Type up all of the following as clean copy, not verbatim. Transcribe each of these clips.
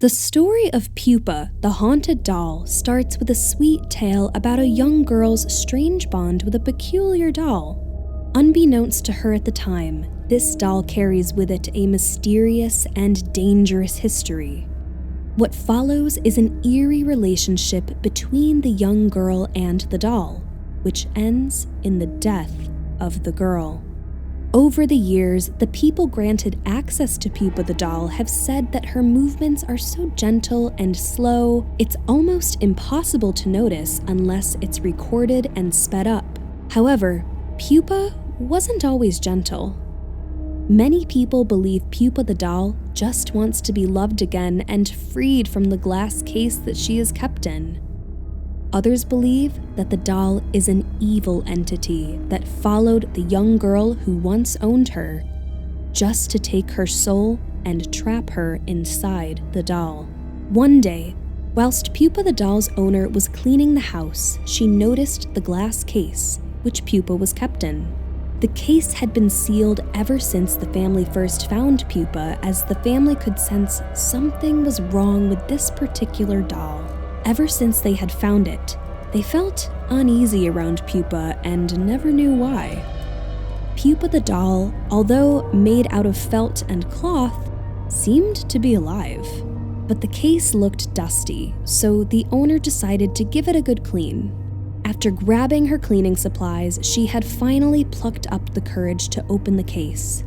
The story of Pupa, the haunted doll, starts with a sweet tale about a young girl's strange bond with a peculiar doll. Unbeknownst to her at the time, this doll carries with it a mysterious and dangerous history. What follows is an eerie relationship between the young girl and the doll, which ends in the death of the girl. Over the years, the people granted access to Pupa the doll have said that her movements are so gentle and slow, it's almost impossible to notice unless it's recorded and sped up. However, Pupa wasn't always gentle. Many people believe Pupa the doll just wants to be loved again and freed from the glass case that she is kept in. Others believe that the doll is an evil entity that followed the young girl who once owned her, just to take her soul and trap her inside the doll. One day, whilst Pupa the doll's owner was cleaning the house, she noticed the glass case, which Pupa was kept in. The case had been sealed ever since the family first found Pupa, as the family could sense something was wrong with this particular doll. Ever since they had found it, they felt uneasy around Pupa and never knew why. Pupa the doll, although made out of felt and cloth, seemed to be alive. But the case looked dusty, so the owner decided to give it a good clean. After grabbing her cleaning supplies, she had finally plucked up the courage to open the case.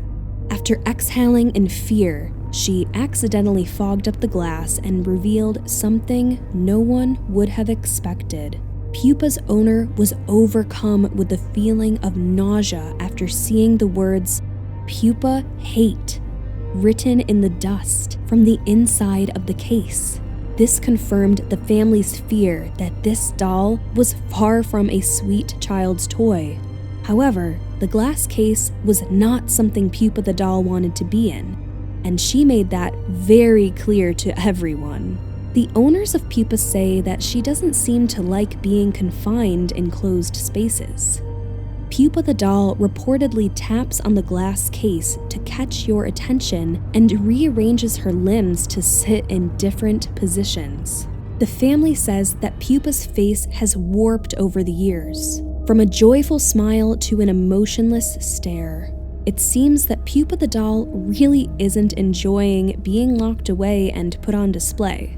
After exhaling in fear, she accidentally fogged up the glass and revealed something no one would have expected. Pupa's owner was overcome with the feeling of nausea after seeing the words, "Pupa hate," written in the dust from the inside of the case. This confirmed the family's fear that this doll was far from a sweet child's toy. However, the glass case was not something Pupa the doll wanted to be in, and she made that very clear to everyone. The owners of Pupa say that she doesn't seem to like being confined in closed spaces. Pupa the doll reportedly taps on the glass case to catch your attention and rearranges her limbs to sit in different positions. The family says that Pupa's face has warped over the years, from a joyful smile to an emotionless stare. It seems that Pupa the doll really isn't enjoying being locked away and put on display.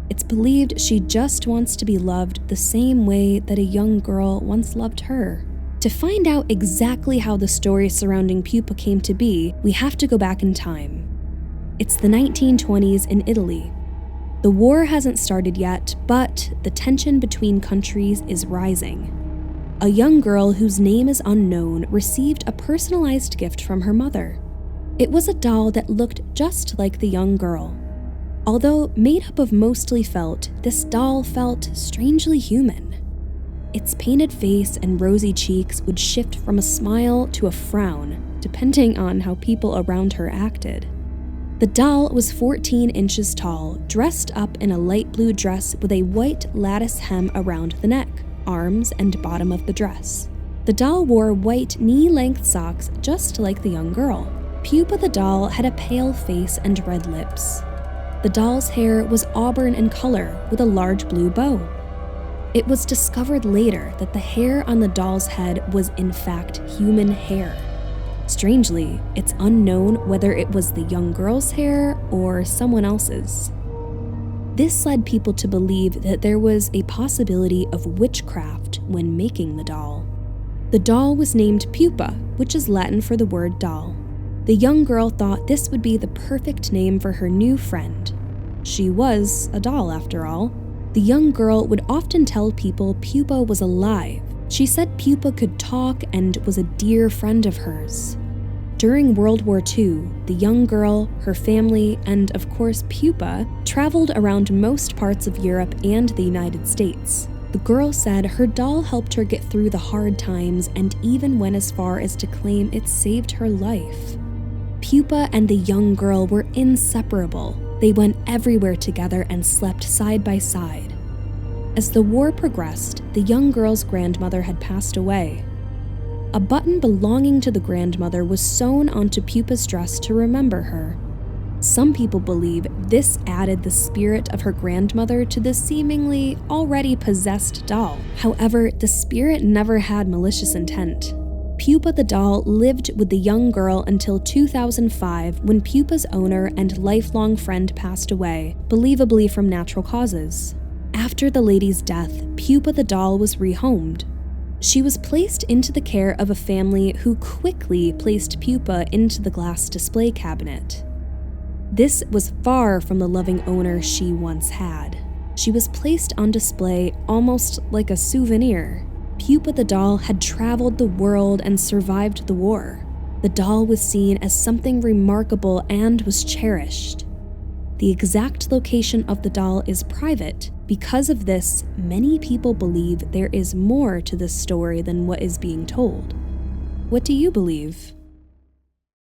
It's believed she just wants to be loved the same way that a young girl once loved her. To find out exactly how the story surrounding Pupa came to be, we have to go back in time. It's the 1920s in Italy. The war hasn't started yet, but the tension between countries is rising. A young girl whose name is unknown received a personalized gift from her mother. It was a doll that looked just like the young girl. Although made up of mostly felt, this doll felt strangely human. Its painted face and rosy cheeks would shift from a smile to a frown, depending on how people around her acted. The doll was 14 inches tall, dressed up in a light blue dress with a white lattice hem around the neck, arms, and bottom of the dress. The doll wore white knee-length socks just like the young girl. Pupa the doll had a pale face and red lips. The doll's hair was auburn in color with a large blue bow. It was discovered later that the hair on the doll's head was in fact human hair. Strangely, it's unknown whether it was the young girl's hair or someone else's. This led people to believe that there was a possibility of witchcraft when making the doll. The doll was named Pupa, which is Latin for the word doll. The young girl thought this would be the perfect name for her new friend. She was a doll, after all. The young girl would often tell people Pupa was alive. She said Pupa could talk and was a dear friend of hers. During World War II, the young girl, her family, and of course Pupa, traveled around most parts of Europe and the United States. The girl said her doll helped her get through the hard times and even went as far as to claim it saved her life. Pupa and the young girl were inseparable. They went everywhere together and slept side by side. As the war progressed, the young girl's grandmother had passed away. A button belonging to the grandmother was sewn onto Pupa's dress to remember her. Some people believe this added the spirit of her grandmother to the seemingly already possessed doll. However, the spirit never had malicious intent. Pupa the doll lived with the young girl until 2005, when Pupa's owner and lifelong friend passed away, believably from natural causes. After the lady's death, Pupa the doll was rehomed. She was placed into the care of a family who quickly placed Pupa into the glass display cabinet. This was far from the loving owner she once had. She was placed on display almost like a souvenir. Pupa the doll had traveled the world and survived the war. The doll was seen as something remarkable and was cherished. The exact location of the doll is private. Because of this, many people believe there is more to this story than what is being told. What do you believe?